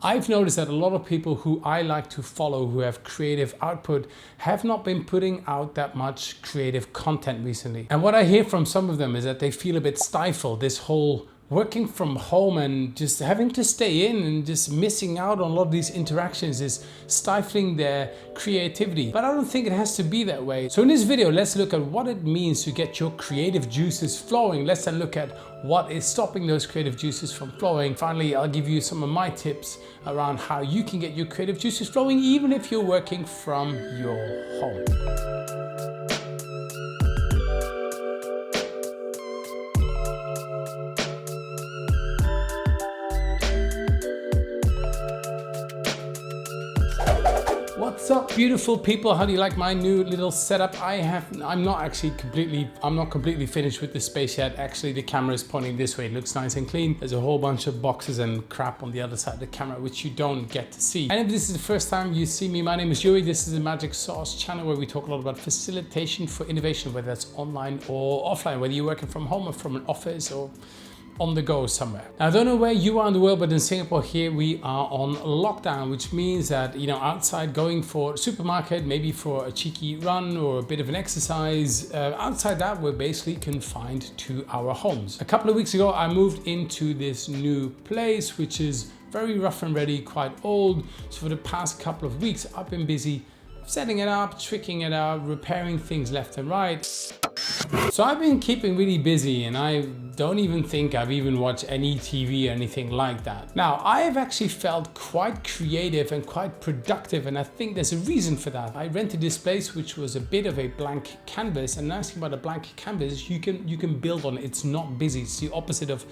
I've noticed that a lot of people who I like to follow who have creative output have not been putting out that much creative content recently. And what I hear from some of them is that they feel a bit stifled. This whole working from home and just having to stay in and just missing out on a lot of these interactions is stifling their creativity. But I don't think it has to be that way. So in this video, let's look at what it means to get your creative juices flowing. Let's then look at what is stopping those creative juices from flowing. Finally, I'll give you some of my tips around how you can get your creative juices flowing even if you're working from your home. What's up, beautiful people? How do you like my new little setup? I'm not completely finished with the space yet. Actually, the camera is pointing this way. It looks nice and clean. There's a whole bunch of boxes and crap on the other side of the camera, which you don't get to see. And if this is the first time you see me, my name is JOERI. This is the Magic Sauce channel where we talk a lot about facilitation for innovation, whether that's online or offline, whether you're working from home or from an office or on the go somewhere. Now, I don't know where you are in the world, but in Singapore here we are on lockdown, which means that, outside going for a supermarket, maybe for a cheeky run or a bit of an exercise, outside that we're basically confined to our homes. A couple of weeks ago, I moved into this new place, which is very rough and ready, quite old. So for the past couple of weeks, I've been busy setting it up, tricking it out, repairing things left and right. So I've been keeping really busy, and I don't even think I've even watched any TV or anything like that. Now, I have actually felt quite creative and quite productive, and I think there's a reason for that. I rented this place, which was a bit of a blank canvas, and the nice thing about a blank canvas, you can build on it. It's not busy. It's the opposite of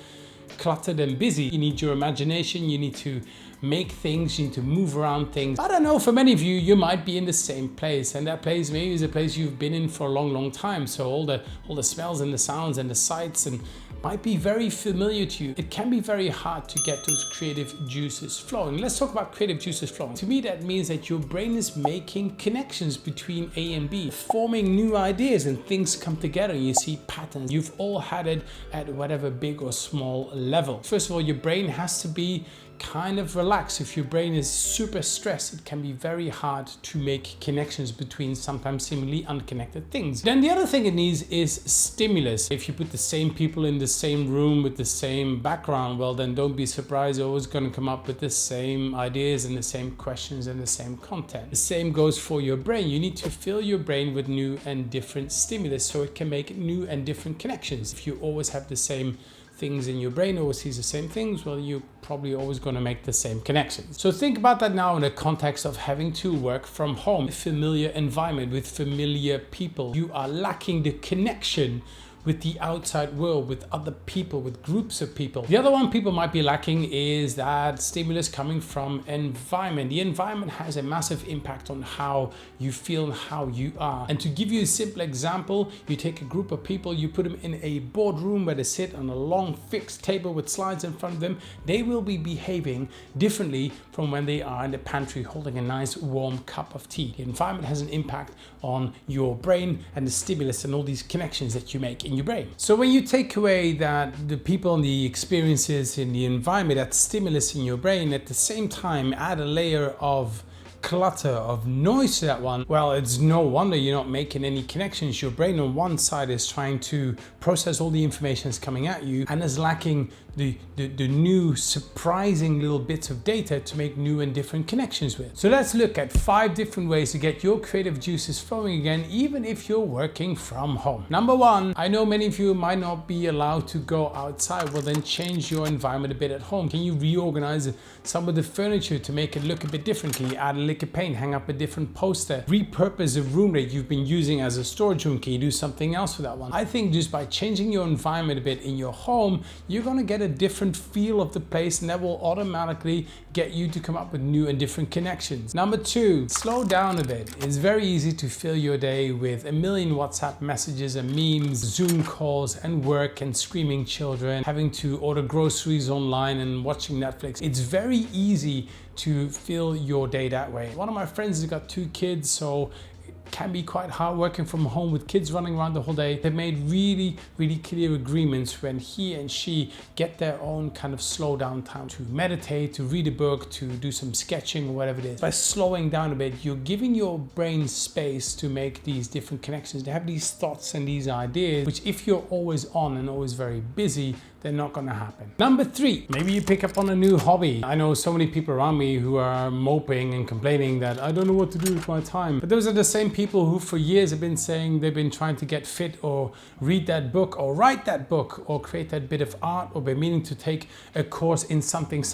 cluttered and busy. You need your imagination, you need to make things, you need to move around things. I don't know, for many of you, you might be in the same place, and that place maybe is a place you've been in for a long time. So all the smells and the sounds and the sights and might be very familiar to you. It can be very hard to get those creative juices flowing. Let's talk about creative juices flowing. To me, that means that your brain is making connections between A and B, forming new ideas, and things come together and you see patterns. You've all had it at whatever big or small level. First of all, your brain has to be kind of relaxed. If your brain is super stressed, it can be very hard to make connections between sometimes seemingly unconnected things. Then the other thing it needs is stimulus. If you put the same people in the same room with the same background, well, then don't be surprised, they're always going to come up with the same ideas and the same questions and the same content. The same goes for your brain. You need to fill your brain with new and different stimulus so it can make new and different connections. If you always have the same things in your brain, always sees the same things, well, you're probably always going to make the same connections. So think about that now in the context of having to work from home, a familiar environment with familiar people. You are lacking the connection with the outside world, with other people, with groups of people. The other one people might be lacking is that stimulus coming from environment. The environment has a massive impact on how you feel and how you are. And to give you a simple example, you take a group of people, you put them in a boardroom where they sit on a long fixed table with slides in front of them. They will be behaving differently from when they are in the pantry holding a nice warm cup of tea. The environment has an impact on your brain and the stimulus and all these connections that you make in your brain. So when you take away that the people and the experiences in the environment, that stimulus in your brain, at the same time add a layer of clutter, of noise to that one, well, it's no wonder you're not making any connections. Your brain on one side is trying to process all the information that's coming at you and is lacking the new surprising little bits of data to make new and different connections with. So let's look at 5 different ways to get your creative juices flowing again, even if you're working from home. Number 1, I know many of you might not be allowed to go outside. Well, then change your environment a bit at home. Can you reorganize some of the furniture to make it look a bit differently? Add a lick of paint, hang up a different poster, repurpose a room that you've been using as a storage room. Can you do something else with that one? I think just by changing your environment a bit in your home, you're going to get a different feel of the place, and that will automatically get you to come up with new and different connections. Number 2, slow down a bit. It's very easy to fill your day with a million WhatsApp messages and memes, Zoom calls and work and screaming children, having to order groceries online and watching Netflix. It's very easy to fill your day that way. One of my friends has got 2 kids, so can be quite hard working from home with kids running around the whole day. They've made really, really clear agreements when he and she get their own kind of slow down time to meditate, to read a book, to do some sketching or whatever it is. By slowing down a bit, you're giving your brain space to make these different connections, to have these thoughts and these ideas, which if you're always on and always very busy, they're not going to happen. Number 3, maybe you pick up on a new hobby. I know so many people around me who are moping and complaining that I don't know what to do with my time. But those are the same people who for years have been saying they've been trying to get fit or read that book or write that book or create that bit of art or been meaning to take a course in something.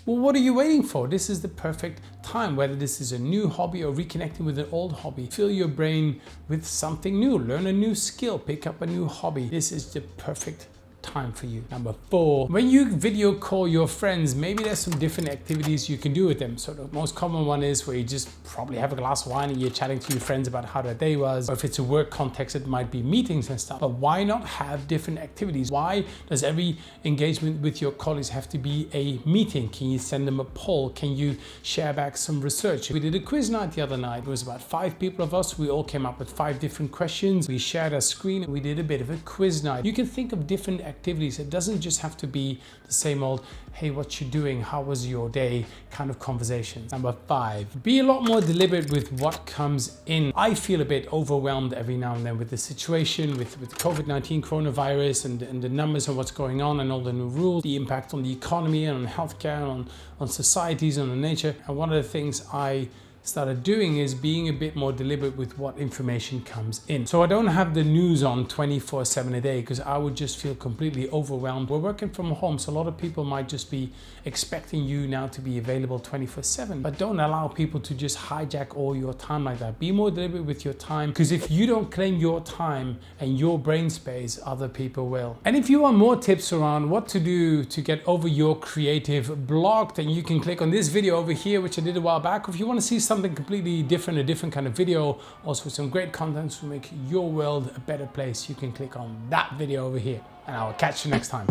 Well, what are you waiting for? This is the perfect time, whether this is a new hobby or reconnecting with an old hobby. Fill your brain with something new, learn a new skill, pick up a new hobby. This is the perfect time for you. Number 4, when you video call your friends, maybe there's some different activities you can do with them. So the most common one is where you just probably have a glass of wine and you're chatting to your friends about how their day was, or if it's a work context, it might be meetings and stuff. But why not have different activities? Why does every engagement with your colleagues have to be a meeting? Can you send them a poll? Can you share back some research? We did a quiz night the other night. It was about 5 people of us. We all came up with 5 different questions. We shared our screen and we did a bit of a quiz night. You can think of different activities. It doesn't just have to be the same old, hey, what you doing? How was your day? Kind of conversations. Number 5, be a lot more deliberate with what comes in. I feel a bit overwhelmed every now and then with the situation, with COVID-19 coronavirus and the numbers and what's going on and all the new rules, the impact on the economy and on healthcare and on societies and on nature. And one of the things I started doing is being a bit more deliberate with what information comes in. So I don't have the news on 24/7 a day because I would just feel completely overwhelmed. We're working from home, so a lot of people might just be expecting you now to be available 24/7, but don't allow people to just hijack all your time like that. Be more deliberate with your time, because if you don't claim your time and your brain space, other people will. And if you want more tips around what to do to get over your creative block, then you can click on this video over here, which I did a while back. If you want to see something completely different, a different kind of video, also with some great content to make your world a better place, you can click on that video over here, and I will catch you next time.